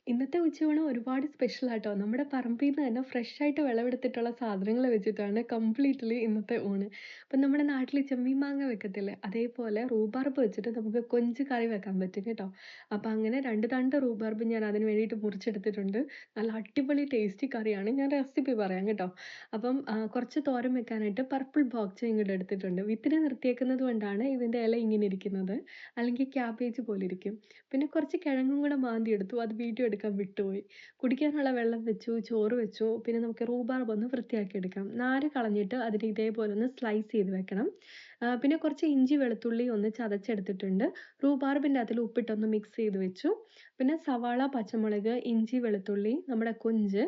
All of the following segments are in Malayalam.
ഇന്നത്തെ ഉച്ചയൂണ് ഒരുപാട് സ്പെഷ്യലാട്ടോ. നമ്മുടെ പറമ്പീന്ന് തന്നെ ഫ്രഷായിട്ട് വിളവെടുത്തിട്ടുള്ള സാധനങ്ങൾ വെച്ചിട്ടാണ് കംപ്ലീറ്റ്‌ലി ഇന്നത്തെ ഊണ്. ഇപ്പം നമ്മുടെ നാട്ടില് ചെമ്മീൻ മാങ്ങ വെക്കത്തില്ലേ, അതേപോലെ റൂബാർബ് വെച്ചിട്ട് നമുക്ക് കൊഞ്ച് കറി വെക്കാൻ പറ്റും കേട്ടോ. അപ്പം അങ്ങനെ 2 തണ്ട് റൂബാർബ് ഞാൻ അതിന് വേണ്ടിയിട്ട് മുറിച്ചെടുത്തിട്ടുണ്ട്. നല്ല അടിപൊളി ടേസ്റ്റി കറിയാണ്. ഞാൻ റെസിപ്പി പറയാം കേട്ടോ. അപ്പം കുറച്ച് തോരൻ വെക്കാനായിട്ട് പർപ്പിൾ ബോക്സ് ഇങ്ങട് എടുത്തിട്ടുണ്ട്. വിത്തിനെ നിർത്തിയേക്കുന്നത് കൊണ്ടാണ് ഇതിൻ്റെ ഇല ഇങ്ങനെ ഇരിക്കുന്നത്. അല്ലെങ്കിൽ ക്യാബേജ് പോലെ ഇരിക്കും. പിന്നെ കുറച്ച് കിഴങ്ങും കൂടെ മാന്തിയെടുത്തു. അത് വീഡിയോ എടുക്കാൻ വിട്ടുപോയി. കുടിക്കാനുള്ള വെള്ളം വെച്ചു, ചോറ് വെച്ചു. പിന്നെ നമുക്ക് റൂബാർബ് ഒന്ന് വൃത്തിയാക്കി എടുക്കാം. നാര് കളഞ്ഞിട്ട് അതിനെ ഇതേപോലെ ഒന്ന് സ്ലൈസ് ചെയ്ത് വെക്കണം. പിന്നെ കുറച്ച് ഇഞ്ചി, വെളുത്തുള്ളി ഒന്ന് ചതച്ചെടുത്തിട്ടുണ്ട്. റൂബാർബിൻ്റെ അതിൽ ഉപ്പിട്ടൊന്ന് മിക്സ് ചെയ്ത് വെച്ചു. പിന്നെ സവാള, പച്ചമുളക്, ഇഞ്ചി, വെളുത്തുള്ളി, നമ്മുടെ കൊഞ്ച്,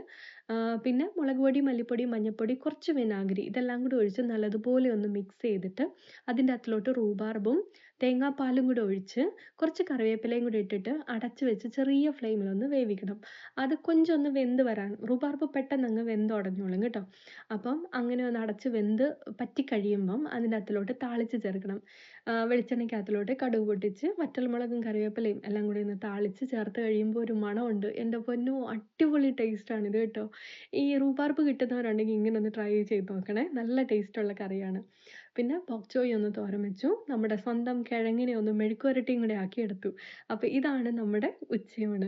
പിന്നെ മുളക് പൊടി, മല്ലിപ്പൊടി, മഞ്ഞൾപ്പൊടി, കുറച്ച് വിനാഗിരി ഇതെല്ലാം കൂടി ഒഴിച്ച് നല്ലതുപോലെ ഒന്ന് മിക്സ് ചെയ്തിട്ട് അതിൻ്റെ അകത്തിലോട്ട് റൂബാർബും തേങ്ങാപ്പാലും കൂടെ ഒഴിച്ച് കുറച്ച് കറിവേപ്പിലയും കൂടി ഇട്ടിട്ട് അടച്ച് വെച്ച് ചെറിയ ഫ്ലെയിമിലൊന്ന് വേവിക്കണം. അത് കൊഞ്ചൊന്ന് വെന്ത് വരാൻ റൂബാർബ് പെട്ടെന്നങ്ങ് വെന്തുടഞ്ഞോളും കേട്ടോ. അപ്പം അങ്ങനെ ഒന്ന് അടച്ച് വെന്ത് പറ്റിക്കഴിയുമ്പം അതിൻ്റെ അകത്തിലോട്ട് താളിച്ച് ചേർക്കണം. വെളിച്ചെണ്ണയ്ക്കകത്തിലോട്ട് കടുക് പൊട്ടിച്ച് വറ്റൽമുളകും കറിവേപ്പിലയും എല്ലാം കൂടി ഒന്ന് താളിച്ച് ചേർത്ത് കഴിയുമ്പോൾ ഒരു മണമുണ്ട്. എൻ്റെ പൊന്നോ! അടിപൊളി ടേസ്റ്റാണിത് കേട്ടോ. ഈ റൂബാർബ് കിട്ടുന്നവരുണ്ടെങ്കിൽ ഇങ്ങനെ ഒന്ന് ട്രൈ ചെയ്ത് നോക്കണേ. നല്ല ടേസ്റ്റുള്ള കറിയാണ്. പിന്നെ ബോക് ചോയ് ഒന്ന് തോരൻ വെച്ചു. നമ്മുടെ സ്വന്തം കിഴങ്ങിനെ ഒന്ന് മെഴുക്കുവരട്ടിയും കൂടെ ആക്കിയെടുത്തു. അപ്പൊ ഇതാണ് നമ്മുടെ ഉച്ചയൂണ്.